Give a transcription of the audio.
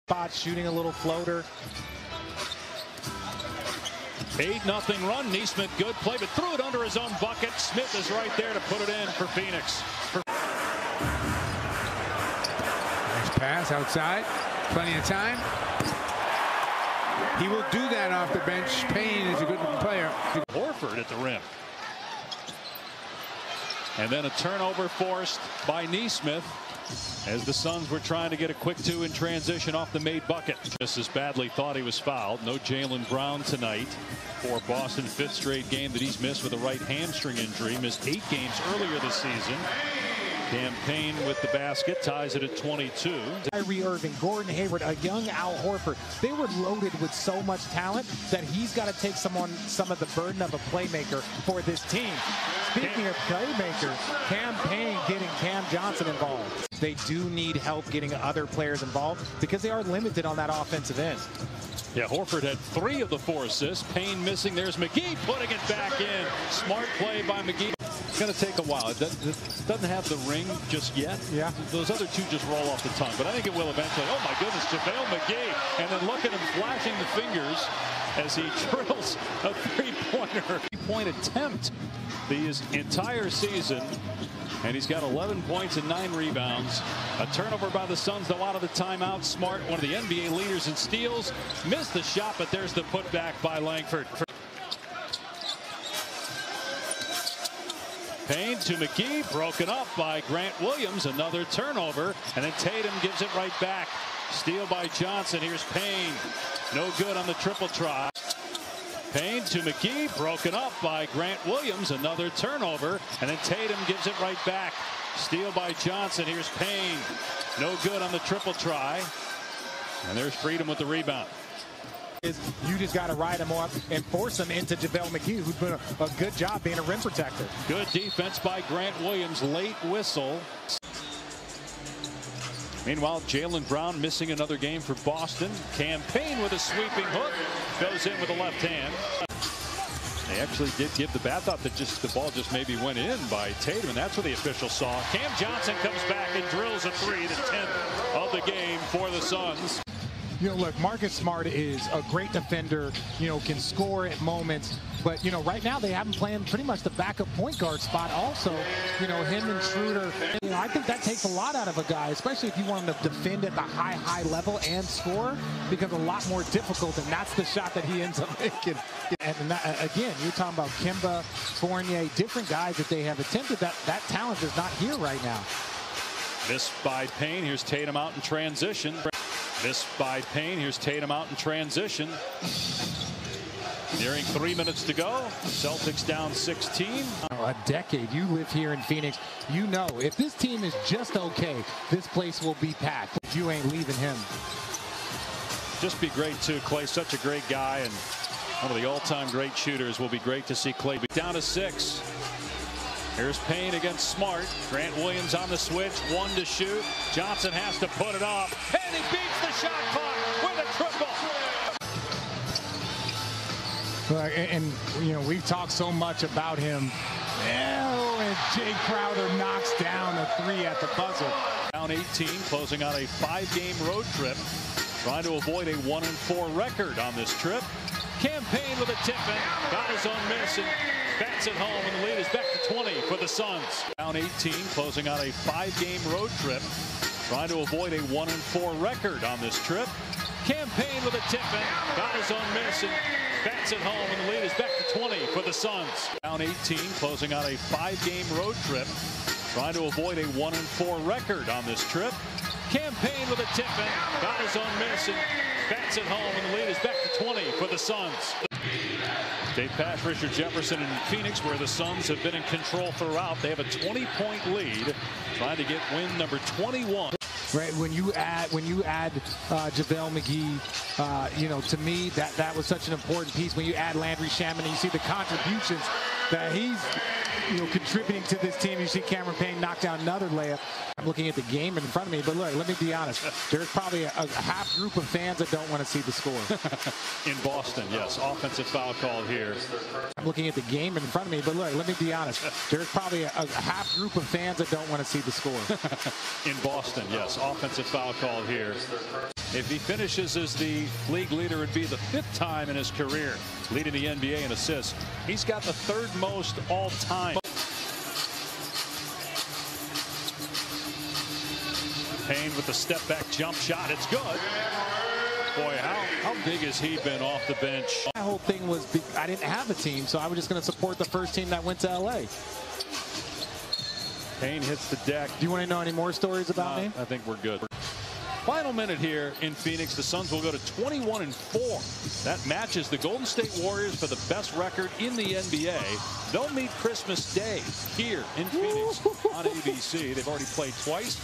spot, shooting a little floater. 8-0 run. Nesmith, good play, but threw it under his own bucket. Smith is right there to put it in for Phoenix. Nice pass outside. Plenty of time. He will do that off the bench. Payne is a good player. Horford at the rim. And then a turnover forced by Nesmith as the Suns were trying to get a quick two in transition off the made bucket. Just as badly thought he was fouled. No Jaylen Brown tonight for Boston. 5th straight game that he's missed with a right hamstring injury. Missed 8 games earlier this season. Payne with the basket, ties it at 22. Kyrie Irving, Gordon Hayward, a young Al Horford. They were loaded with so much talent that he's got to take some of the burden of a playmaker for this team. Speaking of playmakers, Payne getting Cam Johnson involved. They do need help getting other players involved because they are limited on that offensive end. Yeah, Horford had 3 of the 4 assists. Payne missing. There's McGee putting it back in. Smart play by McGee. It's going to take a while. It doesn't have the ring just yet. Yeah. Those other 2 just roll off the tongue. But I think it will eventually. Oh, my goodness, JaVale McGee. And then look at him flashing the fingers as he drills a 3-pointer. 3-point attempt his entire season. And he's got 11 points and 9 rebounds. A turnover by the Suns, though, out of the timeout. Smart, one of the NBA leaders in steals. Missed the shot, but there's the putback by Langford. Payne to McGee, broken up by Grant Williams. Another turnover, and then Tatum gives it right back. Steal by Johnson. Here's Payne. No good on the triple try. Payne to McGee, broken up by Grant Williams. Another turnover, and then Tatum gives it right back. Steal by Johnson. Here's Payne. No good on the triple try. And there's Freedom with the rebound. You just got to ride him up and force him into JaVale McGee, who's been a good job being a rim protector. Good defense by Grant Williams. Late whistle. Meanwhile, Jaylen Brown missing another game for Boston. Payne with a sweeping hook. Goes in with the left hand. They actually did give the bat. I thought that the ball just maybe went in by Tatum, and that's what the official saw. Cam Johnson comes back and drills a 3, the 10th of the game for the Suns. You know, look, Marcus Smart is a great defender, you know, can score at moments. But, you know, right now they have him playing pretty much the backup point guard spot also. You know, him and Schroeder. You know, I think that takes a lot out of a guy, especially if you want him to defend at the high level and score. Becomes a lot more difficult, and that's the shot that he ends up making. And again, you're talking about Kemba, Fournier, different guys that they have attempted. That talent is not here right now. Missed by Payne. Here's Tatum out in transition. Missed by Payne. Here's Tatum out in transition. Nearing 3 minutes to go. Celtics down 16. A decade. You live here in Phoenix. You know, if this team is just okay, this place will be packed. You ain't leaving him. Just be great, too. Clay's such a great guy and one of the all-time great shooters. Will be great to see Clay down to 6. Here's Payne against Smart. Grant Williams on the switch. 1 to shoot. Johnson has to put it up. And he beats the shot clock with a triple. And you know, we've talked so much about him. Oh, and Jay Crowder knocks down a 3 at the buzzer. Down 18, closing out a 5-game road trip. Trying to avoid a 1-4 record on this trip. Payne with a tip-in. Got his own miss and bats it home, and the lead is back to 20 for the Suns. Down 18, closing out a 5-game road trip. Trying to avoid a 1-4 record on this trip. Payne with a tip-in. Got his own miss and bats it home, and the lead is back to 20 for the Suns. Down 18, closing out a 5-game road trip. Trying to avoid a 1-4 record on this trip. Payne with a tip-in. Got his own miss and bats it home, and the lead is back to 20 for the Suns. Dave Pash, Richard Jefferson in Phoenix, where the Suns have been in control throughout. They have a 20-point lead, trying to get win number 21. Right, when you add JaVale McGee, you know, to me that was such an important piece. When you add Landry Shamet, you see the contributions that he's, you know, contributing to this team. You see Cameron Payne knock down another layup. I'm looking at the game in front of me, but look, let me be honest. There's probably a half group of fans that don't want to see the score. In Boston, yes, offensive foul call here. I'm looking at the game in front of me, but look, let me be honest. There's probably a half group of fans that don't want to see the score. In Boston, yes, offensive foul call here. If he finishes as the league leader, it'd be the 5th time in his career leading the NBA in assists. He's got the 3rd most all time. Payne with the step back jump shot. It's good. Boy, how big has he been off the bench? My whole thing was I didn't have a team, so I was just going to support the first team that went to LA. Payne hits the deck. Do you want to know any more stories about me? I think we're good. Final minute here in Phoenix. The Suns will go to 21-4. That matches the Golden State Warriors for the best record in the NBA. They'll meet Christmas Day here in Phoenix on ABC. They've already played twice.